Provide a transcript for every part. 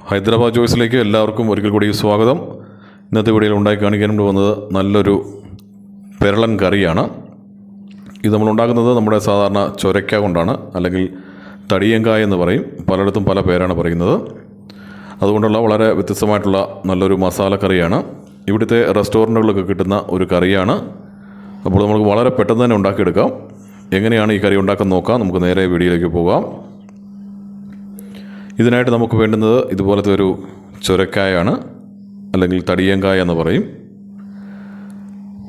ഹൈദരാബാദ് ചോയ്സിലേക്ക് എല്ലാവർക്കും ഒരിക്കൽ കൂടി സ്വാഗതം. ഇന്നത്തെ വീഡിയോയിൽ ഉണ്ടാക്കി കാണിക്കാൻ വന്നത് നല്ലൊരു പെരളൻ കറിയാണ്. ഇത് നമ്മൾ ഉണ്ടാക്കുന്നത് നമ്മുടെ സാധാരണ ചൊരക്ക കൊണ്ടാണ്, അല്ലെങ്കിൽ തടിയങ്കായ എന്ന് പറയും. പലയിടത്തും പല പേരാണ് പറയുന്നത്. അതുകൊണ്ടുള്ള വളരെ വ്യത്യസ്തമായിട്ടുള്ള നല്ലൊരു മസാല കറിയാണ്. ഇവിടുത്തെ റെസ്റ്റോറൻറ്റുകളിലൊക്കെ കിട്ടുന്ന ഒരു കറിയാണ്. അപ്പോൾ നമുക്ക് വളരെ പെട്ടെന്ന് തന്നെ ഉണ്ടാക്കിയെടുക്കാം. എങ്ങനെയാണ് ഈ കറി ഉണ്ടാക്കാൻ നോക്കാം. നമുക്ക് നേരെ വീഡിയോയിലേക്ക് പോകാം. ഇതിനായിട്ട് നമുക്ക് വേണ്ടുന്നത് ഇതുപോലത്തെ ഒരു ചൊരക്കായാണ്, അല്ലെങ്കിൽ തടിയങ്കായ എന്ന് പറയും.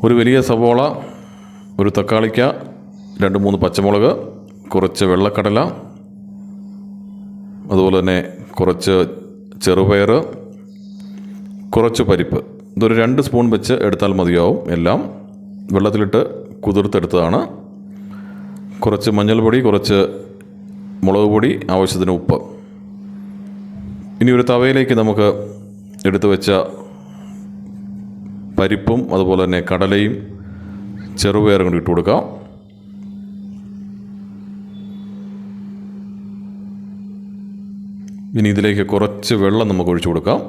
ഒരു വലിയ സവോള, ഒരു തക്കാളിക്ക, 2-3 പച്ചമുളക്, കുറച്ച് വെള്ളക്കടല, അതുപോലെ തന്നെ കുറച്ച് ചെറുപയർ, കുറച്ച് പരിപ്പ്. ഇതൊരു 2 സ്പൂൺ വെച്ച് എടുത്താൽ മതിയാവും. എല്ലാം വെള്ളത്തിലിട്ട് കുതിർത്തെടുത്തതാണ്. കുറച്ച് മഞ്ഞൾപ്പൊടി, കുറച്ച് മുളക് പൊടി, ആവശ്യത്തിന് ഉപ്പ്. ഇനി ഒരു തവയിലേക്ക് നമുക്ക് എടുത്തു വെച്ച പരിപ്പും അതുപോലെ തന്നെ കടലയും ചെറുപയറും കൂടി ഇട്ട് കൊടുക്കാം. ഇനി ഇതിലേക്ക് കുറച്ച് വെള്ളം നമുക്ക് ഒഴിച്ചു കൊടുക്കാം.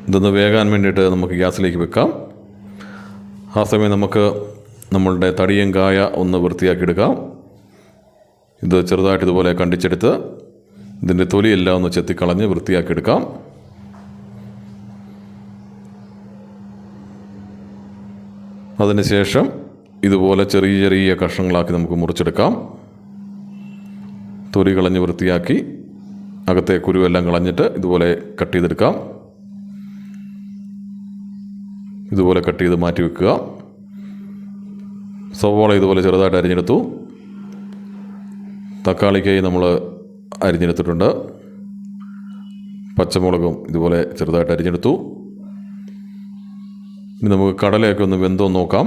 ഇതൊന്ന് വേകാൻ വേണ്ടിയിട്ട് നമുക്ക് ഗ്യാസിലേക്ക് വെക്കാം. ആ സമയം നമുക്ക് നമ്മളുടെ തടിയങ്കായ ഒന്ന് വൃത്തിയാക്കിയെടുക്കാം. ഇത് ചെറുതായിട്ട് ഇതുപോലെ കണ്ടിച്ചെടുത്ത് ഇതിൻ്റെ തൊലിയെല്ലാം ഒന്ന് ചെത്തിക്കളഞ്ഞ് വൃത്തിയാക്കിയെടുക്കാം. അതിനുശേഷം ഇതുപോലെ ചെറിയ ചെറിയ കഷ്ണങ്ങളാക്കി നമുക്ക് മുറിച്ചെടുക്കാം. തൊലി കളഞ്ഞ് വൃത്തിയാക്കി അകത്തെ കുരുവെല്ലാം കളഞ്ഞിട്ട് ഇതുപോലെ കട്ട് ചെയ്തെടുക്കാം. ഇതുപോലെ കട്ട് ചെയ്ത് മാറ്റി വെക്കുക. സവോള ഇതുപോലെ ചെറുതായിട്ട് അരിഞ്ഞെടുത്തു. തക്കാളിക്കായി നമ്മൾ അരിഞ്ഞെടുത്തിട്ടുണ്ട്. പച്ചമുളകും ഇതുപോലെ ചെറുതായിട്ട് അരിഞ്ഞെടുത്തു. ഇനി നമുക്ക് കടലയൊക്കെ ഒന്ന് വെന്തോ നോക്കാം.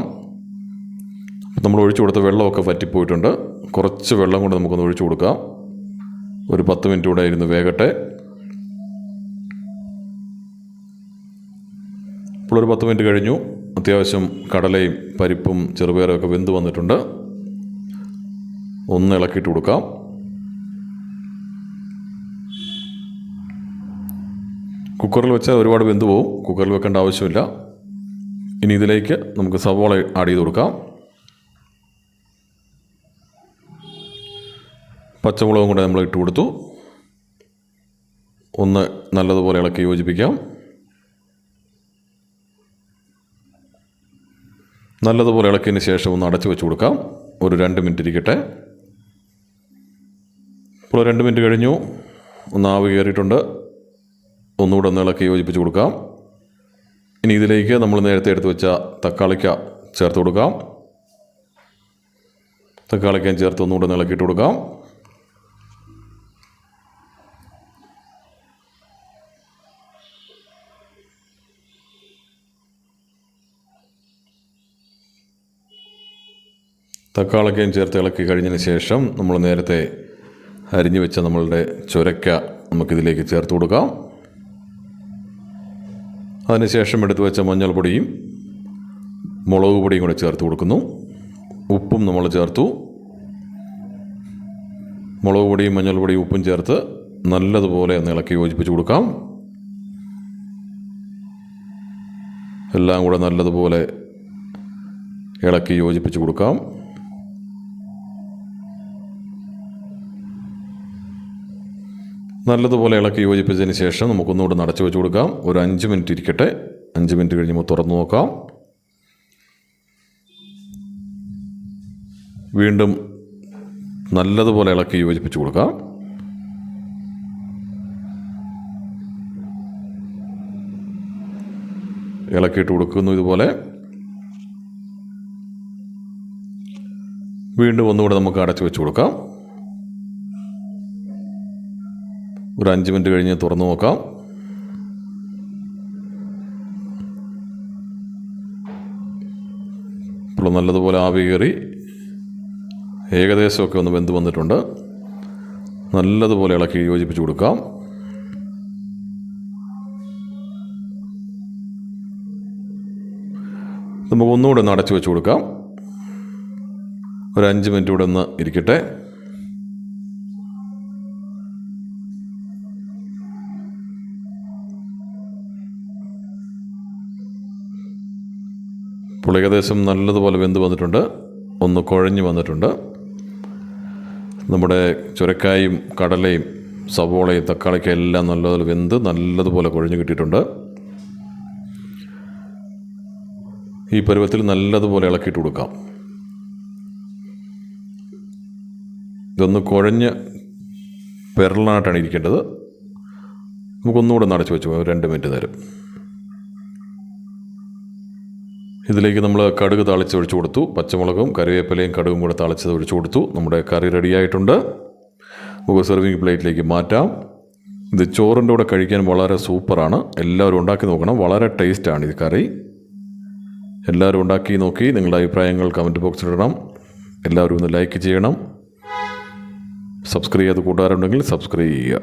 നമ്മൾ ഒഴിച്ചു കൊടുത്ത വെള്ളമൊക്കെ വറ്റിപ്പോയിട്ടുണ്ട്. കുറച്ച് വെള്ളം കൊണ്ട് നമുക്കൊന്ന് ഒഴിച്ചു കൊടുക്കാം. ഒരു 10 മിനിറ്റ് കൂടെ ഇരുന്ന് വേകട്ടെ. ഇപ്പോൾ ഒരു 10 മിനിറ്റ് കഴിഞ്ഞു. അത്യാവശ്യം കടലയും പരിപ്പും ചെറുപയറും ഒക്കെ വെന്ത് വന്നിട്ടുണ്ട്. ഒന്ന് ഇളക്കിയിട്ട് കൊടുക്കാം. കുക്കറിൽ വെച്ചാൽ ഒരുപാട് വെന്ത് പോവും. കുക്കറിൽ വെക്കേണ്ട ആവശ്യമില്ല. ഇനി ഇതിലേക്ക് നമുക്ക് സവോള ആഡ് ചെയ്ത് കൊടുക്കാം. പച്ചമുളകും കൂടെ നമ്മൾ ഇട്ട് കൊടുത്തു. ഒന്ന് നല്ലതുപോലെ ഇളക്കി യോജിപ്പിക്കാം. നല്ലതുപോലെ ഇളക്കിയതിന് ശേഷം ഒന്ന് അടച്ചു വെച്ച് കൊടുക്കാം. ഒരു 2 മിനിറ്റ് ഇരിക്കട്ടെ. ഇപ്പോൾ 2 മിനിറ്റ് കഴിഞ്ഞു. ഒന്ന് ആവി കയറിയിട്ടുണ്ട്. ഒന്നുകൂടെ ഒന്ന് ഇളക്കി യോജിപ്പിച്ച് കൊടുക്കാം. ഇനി ഇതിലേക്ക് നമ്മൾ നേരത്തെ എടുത്ത് വെച്ച തക്കാളിക്ക ചേർത്ത് കൊടുക്കാം. തക്കാളിക്കയും ചേർത്ത് ഒന്നുകൂടെ ഒന്ന് ഇളക്കിയിട്ട് കൊടുക്കാം. തക്കാളിക്കയും ചേർത്ത് ഇളക്കി കഴിഞ്ഞതിന് ശേഷം നമ്മൾ നേരത്തെ അരിഞ്ഞു വെച്ച നമ്മളുടെ ചൊരക്ക നമുക്കിതിലേക്ക് ചേർത്ത് കൊടുക്കാം. അതിനുശേഷം എടുത്തു വെച്ച മഞ്ഞൾപ്പൊടിയും മുളക് പൊടിയും കൂടെ ചേർത്ത് കൊടുക്കുന്നു. ഉപ്പും നമ്മൾ ചേർത്തു. മുളക് പൊടിയും മഞ്ഞൾപ്പൊടിയും ഉപ്പും ചേർത്ത് നല്ലതുപോലെ ഒന്ന് ഇളക്കി യോജിപ്പിച്ച് കൊടുക്കാം. എല്ലാം കൂടെ നല്ലതുപോലെ ഇളക്കി യോജിപ്പിച്ച് കൊടുക്കാം. നല്ലതുപോലെ ഇളക്കി യോജിപ്പിച്ചതിന് ശേഷം നമുക്കൊന്നുകൂടെ അടച്ചു വെച്ച് കൊടുക്കാം. ഒരു 5 മിനിറ്റ് ഇരിക്കട്ടെ. 5 മിനിറ്റ് കഴിഞ്ഞ് തുറന്നു നോക്കാം. വീണ്ടും നല്ലതുപോലെ ഇളക്കി യോജിപ്പിച്ച് കൊടുക്കാം. ഇളക്കിയിട്ട് കൊടുക്കുന്നു. ഇതുപോലെ വീണ്ടും ഒന്നുകൂടെ നമുക്ക് അടച്ചു വെച്ച് കൊടുക്കാം. ഒരു 5 മിനിറ്റ് കഴിഞ്ഞ് തുറന്നു നോക്കാം. ഇപ്പോൾ നല്ലതുപോലെ ആവി കയറി ഏകദേശമൊക്കെ ഒന്ന് വെന്ത് വന്നിട്ടുണ്ട്. നല്ലതുപോലെ ഇളക്കി യോജിപ്പിച്ച് കൊടുക്കാം. നമുക്ക് ഒന്നുകൂടെ ഒന്ന് അടച്ചു വെച്ച് കൊടുക്കാം. ഒരു 5 മിനിറ്റ് കൂടെ ഒന്ന് ഇരിക്കട്ടെ. ഇപ്പോൾ ഏകദേശം നല്ലതുപോലെ വെന്ത് വന്നിട്ടുണ്ട്, ഒന്ന് കുഴഞ്ഞ് വന്നിട്ടുണ്ട്. നമ്മുടെ ചുരക്കായും കടലയും സവോളയും തക്കാളിക്കും എല്ലാം നല്ലതുപോലെ വെന്ത് നല്ലതുപോലെ കുഴഞ്ഞ് കിട്ടിയിട്ടുണ്ട്. ഈ പരുവത്തിൽ നല്ലതുപോലെ ഇളക്കിയിട്ട് കൊടുക്കാം. ഇതൊന്ന് കുഴഞ്ഞ് പെരളനായിട്ടാണ് ഇരിക്കേണ്ടത്. നമുക്കൊന്നുകൂടെ നടച്ച് വെച്ച് 2 മിനിറ്റ് നേരം. ഇതിലേക്ക് നമ്മൾ കടുക് താളിച്ച് ഒഴിച്ചു കൊടുത്തു. പച്ചമുളകും കറിവേപ്പിലയും കടുകും കൂടെ താളിച്ചത് ഒഴിച്ചു കൊടുത്തു. നമ്മുടെ കറി റെഡിയായിട്ടുണ്ട്. നമുക്ക് സെർവിങ് പ്ലേറ്റിലേക്ക് മാറ്റാം. ഇത് ചോറിൻ്റെ കൂടെ കഴിക്കാൻ വളരെ സൂപ്പറാണ്. എല്ലാവരും ഉണ്ടാക്കി നോക്കണം. വളരെ ടേസ്റ്റാണ് ഈ കറി. എല്ലാവരും ഉണ്ടാക്കി നോക്കി നിങ്ങളുടെ അഭിപ്രായങ്ങൾ കമൻറ്റ് ബോക്സിലിടണം. എല്ലാവരും ഒന്ന് ലൈക്ക് ചെയ്യണം. സബ്സ്ക്രൈബ് ചെയ്യാത്ത കൂട്ടുകാരുണ്ടെങ്കിൽ സബ്സ്ക്രൈബ് ചെയ്യുക.